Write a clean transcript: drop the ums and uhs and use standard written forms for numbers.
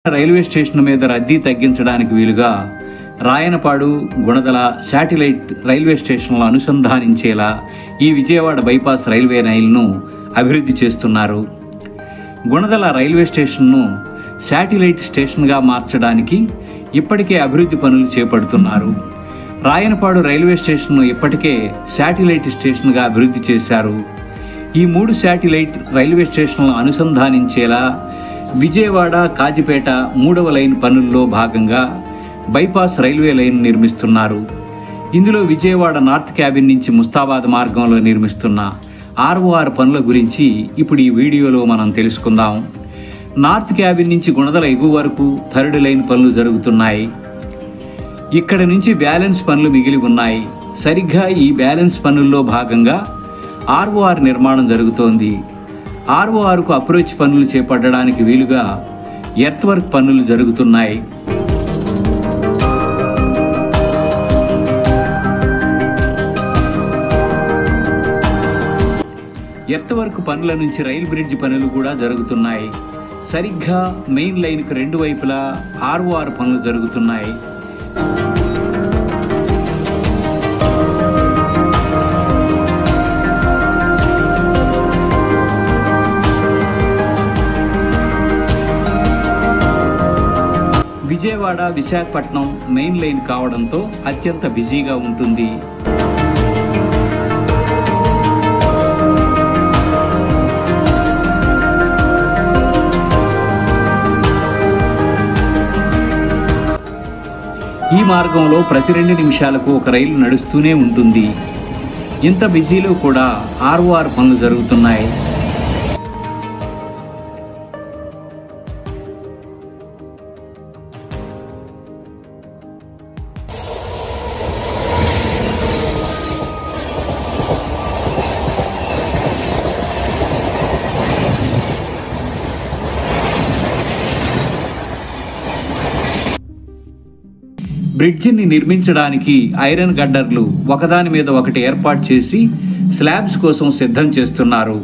Railway station మీద రద్దీ తగ్గించడానికి వీలుగా రాయనపాడు, గుణదల శాటిలైట్ రైల్వే స్టేషన్లు అనుసంధానించేలా ఈ విజయవాడ బైపాస్ రైల్వే లైన్ను అభివృద్ధి చేస్తున్నారు. గుణదల రైల్వే స్టేషన్ను శాటిలైట్ స్టేషన్గా మార్చడానికి ఇప్పటికే అభివృద్ధి పనులు చేపడుతున్నారు. రాయనపాడు రైల్వే స్టేషన్ను ఇప్పటికే శాటిలైట్ స్టేషన్గా అభివృద్ధి చేశారు. ఈ 3 శాటిలైట్ రైల్వే స్టేషన్లను అనుసంధానించేలా విజయవాడ కాజిపేట 3వ లైన్ పనుల్లో భాగంగా బైపాస్ రైల్వే లైన్ నిర్మిస్తున్నారు. ఇందులో విజయవాడ నార్త్ క్యాబిన్ నుంచి ముస్తాబాద్ మార్గంలో నిర్మిస్తున్న ROR పనుల గురించి ఇప్పుడు ఈ వీడియోలో మనం తెలుసుకుందాం. నార్త్ క్యాబిన్ నుంచి గుణదల ఎగువ వరకు 3rd లైన్ పనులు జరుగుతున్నాయి. ఇక్కడ నుంచి బ్యాలెన్స్ పనులు మిగిలి ఉన్నాయి. సరిగ్గా ఈ బ్యాలెన్స్ పనుల్లో భాగంగా ROR నిర్మాణం జరుగుతోంది. RORకు అప్రోచ్ పనులు చేపట్టడానికి వీలుగా ఎర్త్ వర్క్ పనులు జరుగుతున్నాయి. ఎర్త్ వర్క్ పనుల నుంచి రైల్ బ్రిడ్జ్ పనులు కూడా జరుగుతున్నాయి. సరిగ్గా మెయిన్ లైన్కు 2 వైపులా ROR పనులు జరుగుతున్నాయి. విజయవాడ విశాఖపట్నం మెయిన్ లైన్ కావడంతో అత్యంత బిజీగా ఉంటుంది. ఈ మార్గంలో ప్రతి 2 నిమిషాలకు ఒక రైలు నడుస్తూనే ఉంటుంది. ఇంత బిజీలో కూడా ROR పనులు జరుగుతున్నాయి. బ్రిడ్జిని నిర్మించడానికి ఐరన్ గడ్డర్లు ఒకదాని మీద ఒకటి ఏర్పాటు చేసి స్లాబ్స్ కోసం సిద్ధం చేస్తున్నారు.